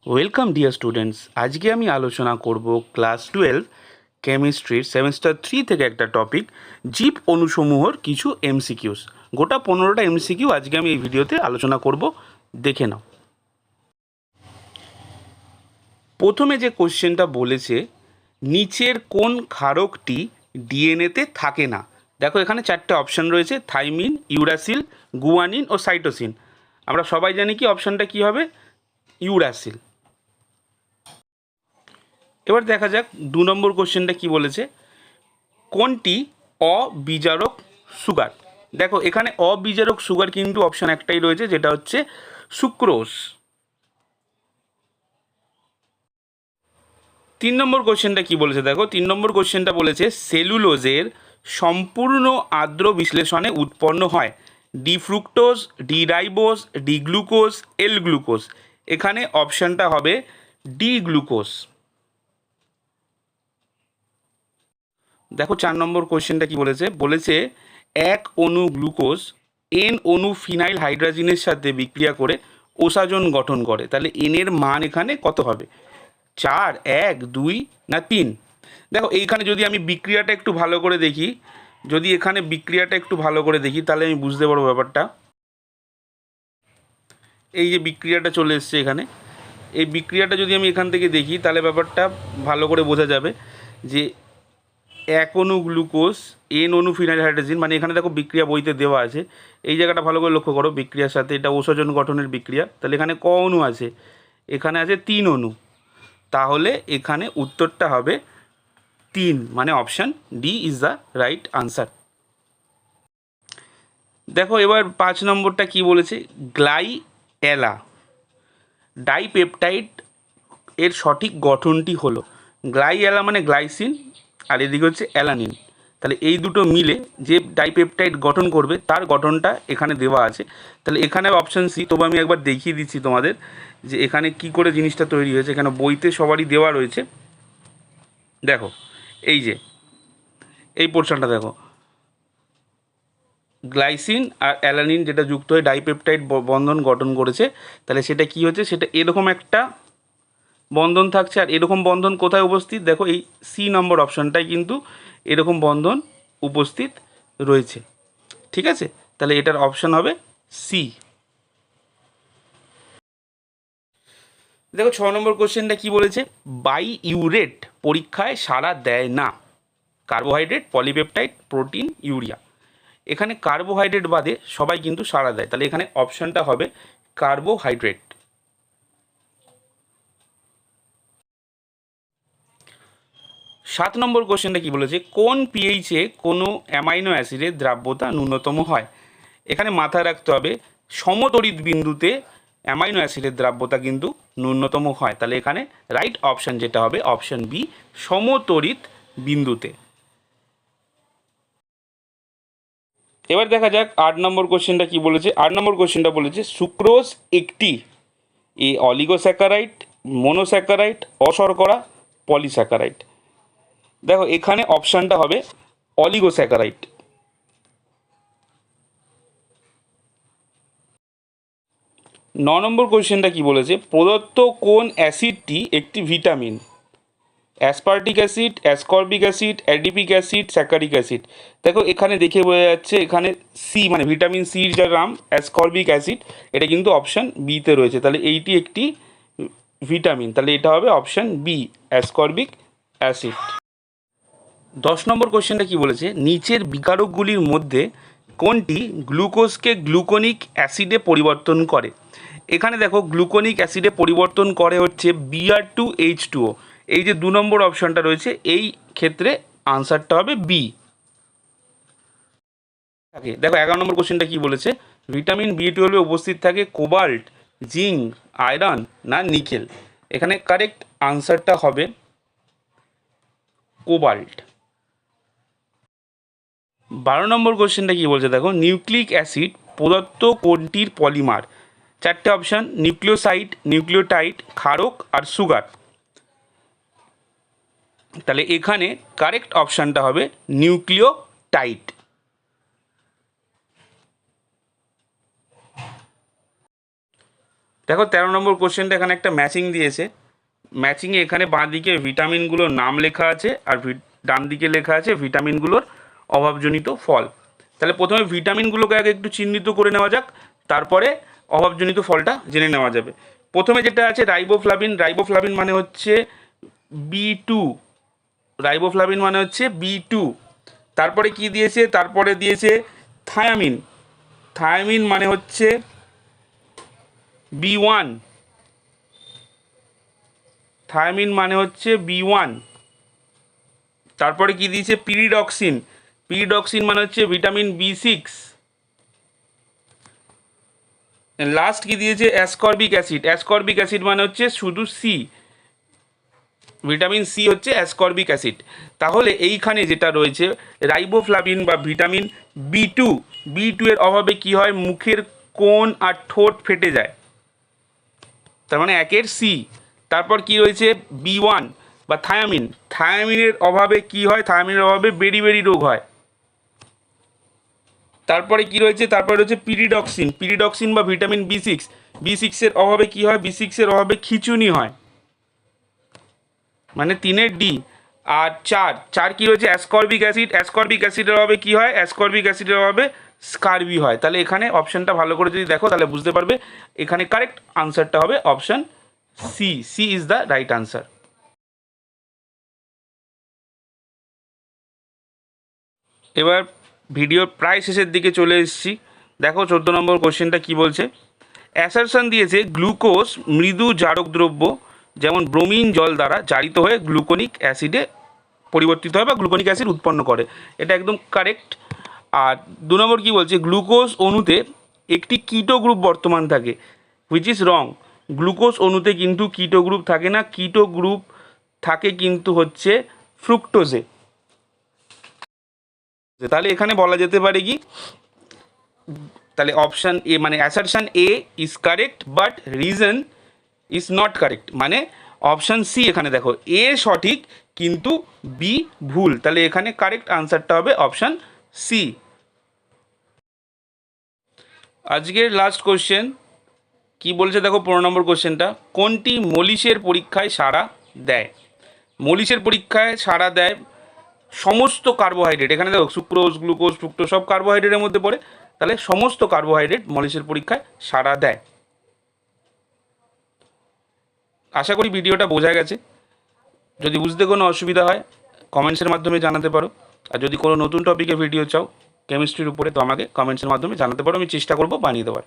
Welcome dear students. আজকে আমি আলোচনা করব ক্লাস 12 কেমিস্ট্রির সেমিস্টার 3 থেকে একটা টপিক জীব অণুসমূহর কিছু এমসিকিউস। গোটা 15টা এমসিকিউ আজকে আমি এই ভিডিওতে আলোচনা করব, দেখে নাও। প্রথমে যে কোশ্চেনটা বলেছে, নিচের কোন ক্ষারকটি ডিএনএতে থাকে না? দেখো এখানে চারটে অপশান রয়েছে, থাইমিন, ইউরাসিল, গুয়ানিন ও সাইটোসিন। আমরা সবাই জানি কি অপশানটা কি হবে, ইউরাসিল। এবার দেখা যাক 2 নম্বর কোশ্চেনটা কি বলেছে, কোনটি অবিজারক সুগার? দেখো এখানে অবিজারক সুগার কিন্তু অপশান একটাই রয়েছে, যেটা হচ্ছে সুক্রোজ। 3 নম্বর কোশ্চেনটা কি বলেছে, দেখো 3 নম্বর কোশ্চেনটা বলেছে সেলুলোজের সম্পূর্ণ আর্দ্র বিশ্লেষণে উৎপন্ন হয় D fructose, D ribose, D glucose, L glucose. এখানে অপশানটা হবে ডি গ্লুকোজ। দেখো 4 নম্বর কোশ্চেনটা কি বলেছে, বলেছে এক অণু গ্লুকোজ এন অণু ফিনাইল হাইড্রোজেনের সাথে বিক্রিয়া করে ওসাজন গঠন করে। তাহলে এন এর মান এখানে কত হবে, 4, 1, 2 না 3? দেখো এইখানে যদি আমি বিক্রিয়াটা একটু ভালো করে দেখি, তাহলে আমি বুঝতে পারবো ব্যাপারটা। এই যে বিক্রিয়াটা চলে এসছে এখানে, এই বিক্রিয়াটা যদি আমি এখান থেকে দেখি তাহলে ব্যাপারটা ভালো করে বোঝা যাবে যে এক অণু গ্লুকোজ এন অণু ফিনাইল হাইড্রোজেন, মানে এখানে দেখো বিক্রিয়া বইতে দেওয়া আছে, এই জায়গাটা ভালো করে লক্ষ্য করো, বিক্রিয়ার সাথে এটা ওসাজন গঠনের বিক্রিয়া। তাহলে এখানে ক অণু আছে, এখানে আছে 3 অণু। তাহলে এখানে উত্তরটা হবে 3, মানে option D is the right answer. দেখো এবার 5 নম্বরটা কি বলেছে, গ্লাইএলা ডাইপেপটাইড এর সঠিক গঠনটি হলো। গ্লাইএলা মানে গ্লাইসিন, আর এদিকে হচ্ছে অ্যালানিন। তাহলে এই দুটো মিলে যে ডাইপেপটাইড গঠন করবে তার গঠনটা এখানে দেওয়া আছে। তাহলে এখানে অপশান সি। তবু আমি একবার দেখিয়ে দিচ্ছি তোমাদের যে এখানে কি করে জিনিসটা তৈরি হয়েছে। এখানে বইতে সবারই দেওয়া রয়েছে, দেখো এই যে এই পোর্শনটা দেখো, গ্লাইসিন আর অ্যালানিন যেটা যুক্ত হয়ে ডাইপেপটাইড বন্ধন গঠন করেছে। তাহলে সেটা কি হচ্ছে, সেটা এরকম একটা বন্ধন থাকছে। আর এরকম বন্ধন কোথায় উপস্থিত, দেখো এই সি নম্বর অপশানটাই কিন্তু এরকম বন্ধন উপস্থিত রয়েছে। ঠিক আছে, তাহলে এটার অপশান হবে সি। দেখো 6 নম্বর কোশ্চেনটা কি বলেছে, বাইইউরেট পরীক্ষায় সাড়া দেয় না। Carbohydrate, polypeptide, protein, urea. এখানে কার্বোহাইড্রেট বাদে সবাই কিন্তু সাড়া দেয়, তাহলে এখানে অপশানটা হবে কার্বোহাইড্রেট। 7 নম্বর কোশ্চেনটা কি বলেছে, কোন পিএইচে কোনো অ্যামাইনো অ্যাসিডের দ্রাব্যতা ন্যূনতম হয়? এখানে মাথায় রাখতে হবে সমতড়িৎ বিন্দুতে অ্যামাইনো অ্যাসিডের দ্রাব্যতা কিন্তু ন্যূনতম হয়। তাহলে এখানে রাইট অপশান যেটা হবে অপশান বি, সমতড়িৎ বিন্দুতে। এবার দেখা যাক 8 নম্বর কোশ্চেনটা কি বলেছে। 8 নম্বর কোশ্চেনটা বলেছে সুক্রোজ একটি অলিগোস্যাকারাইড, মোনোস্যাকারাইড, অশর্করা, পলিস্যাকারাইড। দেখো এখানে অপশানটা হবে অলিগোস্যাকারাইড। 9 নম্বর কোশ্চেনটা কি বলেছে, প্রদত্ত কোন অ্যাসিডটি একটি vitamin? Aspartic acid, ascorbic acid, adipic acid, saccharic acid. দেখো এখানে দেখে বোঝা যাচ্ছে এখানে সি, মানে ভিটামিন সির যার নাম অ্যাসকর্বিক অ্যাসিড, এটা কিন্তু অপশান বিতে রয়েছে। তাহলে এইটি একটি ভিটামিন, তাহলে এটা হবে অপশান বি, অ্যাসকর্বিক অ্যাসিড। 10 নম্বর কোশ্চেনটা কি বলেছে, নিচের বিকারকগুলির মধ্যে কোনটি গ্লুকোজকে গ্লুকোনিক অ্যাসিডে পরিবর্তন করে? এখানে দেখো গ্লুকোনিক অ্যাসিডে পরিবর্তন করে হচ্ছে Br2H2O। এই যে 2 নম্বর অপশানটা রয়েছে, এই ক্ষেত্রে আনসারটা হবে বি। দেখো 11 নম্বর কোশ্চেনটা কি বলেছে, ভিটামিন বি12 উপস্থিত থাকে কোবাল্ট, জিঙ্ক, আয়রন না নিকেল? এখানে কারেক্ট আনসারটা হবে কোবাল্ট। 12 নম্বর কোশ্চেনটা কি বলছে, দেখো নিউক্লিক অ্যাসিড প্রদত্ত কোনটির পলিমার? চারটে অপশান, নিউক্লিওসাইড, নিউক্লিওটাইড, ক্ষারক আর সুগার। তাহলে এখানে কারেক্ট অপশানটা হবে নিউক্লিওটাইড। দেখো 13 নম্বর কোশ্চেনটা এখানে একটা ম্যাচিং দিয়েছে। ম্যাচিংয়ে এখানে বাঁ দিকে ভিটামিনগুলোর নাম লেখা আছে আর ডান দিকে লেখা আছে ভিটামিনগুলোর অভাবজনিত ফল। তাহলে প্রথমে ভিটামিনগুলোকে আগে একটু চিহ্নিত করে নেওয়া যাক, তারপরে অভাবজনিত ফলটা জেনে নেওয়া যাবে। প্রথমে যেটা আছে রাইবোফ্লাভিন, রাইবোফ্লাভিন মানে হচ্ছে B2, রাইবোফ্লাভিন মানে হচ্ছে B2। তারপরে কি দিয়েছে, তারপরে দিয়েছে থায়ামিন, থায়ামিন মানে হচ্ছে B1, থায়ামিন মানে হচ্ছে B1। তারপরে কি দিয়েছে পিরিডক্সিন, পিরিডক্সিন মানে হচ্ছে ভিটামিন B6। লাস্ট কি দিয়েছে অ্যাসকর্বিক অ্যাসিড, অ্যাসকর্বিক অ্যাসিড মানে হচ্ছে শুধু সি, ভিটামিন সি হচ্ছে অ্যাসকর্বিক অ্যাসিড। তাহলে এইখানে যেটা রয়েছে রাইবোফ্লাভিন বা ভিটামিন B2, B2 এর অভাবে কি হয়, মুখের কোণ আর ঠোঁট ফেটে যায়, তার মানে একের সি। তারপর কি রয়েছে B1 বা থায়ামিন, থায়ামিনের অভাবে কি হয়, থায়ামিনের অভাবে বেরি রোগ হয়। তারপরে কি রয়েছে, তারপরে রয়েছে পিরিডক্সিন, পিরিডক্সিন বা ভিটামিন B6, B6 এর অভাবে কি হয়, B6 এর অভাবে খিঁচুনি হয়, মানে 3-এর ডি। আর চার কি রয়েছে অ্যাসকর্বিক অ্যাসিড, অ্যাসকর্বিক অ্যাসিডের অভাবে কি হয়, অ্যাসকর্বিক অ্যাসিডের অভাবে স্কারবি হয়। তাহলে এখানে অপশানটা ভালো করে যদি দেখো তাহলে বুঝতে পারবে এখানে কারেক্ট আনসারটা হবে option C, C is the right answer. এবার ভিডিওর প্রায় শেষের দিকে চলে এসেছি। দেখো 14 নম্বর কোশ্চেনটা কি বলছে। অ্যাসারশন দিয়েছে গ্লুকোজ মৃদু জারক দ্রব্য যেমন ব্রোমিন জল দ্বারা জারিত হয়ে গ্লুকোনিক অ্যাসিডে পরিবর্তিত হয় বা গ্লুকোনিক অ্যাসিড উৎপন্ন করে, এটা একদম কারেক্ট। আর 2 নম্বর কী বলছে, গ্লুকোজ অণুতে একটি কিটো গ্রুপ বর্তমান থাকে, হুইচ ইজ রং। গ্লুকোজ অণুতে কিন্তু কিটো গ্রুপ থাকে না, কিটো গ্রুপ থাকে কিন্তু হচ্ছে ফ্রুক্টোজে। তাহলে এখানে বলা যেতে পারে কি, তাহলে অপশান এ মানে assertion A is correct but reason is not correct, মানে অপশান সি এখানে দেখো এ সঠিক কিন্তু বি ভুল, তাহলে এখানে কারেক্ট আনসারটা হবে অপশান সি। আজকের লাস্ট কোশ্চেন কি বলছে দেখো 15 নম্বর কোশ্চেনটা, কোনটি মলিসের পরীক্ষায় সাড়া দেয়। মলিসের পরীক্ষায় সাড়া দেয় সমস্ত কার্বোহাইড্রেট, এখানে দেখো সুক্রোজ গ্লুকোজ ফ্রুক্টোজ সব কার্বোহাইড্রেটের মধ্যে পড়ে, তাহলে সমস্ত কার্বোহাইড্রেট মলিসের পরীক্ষায় সাড়া দেয়। আশা করি ভিডিওটা বোঝা গেছে। যদি বুঝতে কোনো অসুবিধা হয় কমেন্টসের মাধ্যমে জানাতে পারো, আর যদি কোনো নতুন টপিকে ভিডিও চাও কেমিস্ট্রির উপরে তো আমাকে কমেন্টসের মাধ্যমে জানাতে পারো, আমি চেষ্টা করবো বানিয়ে দেওয়ার।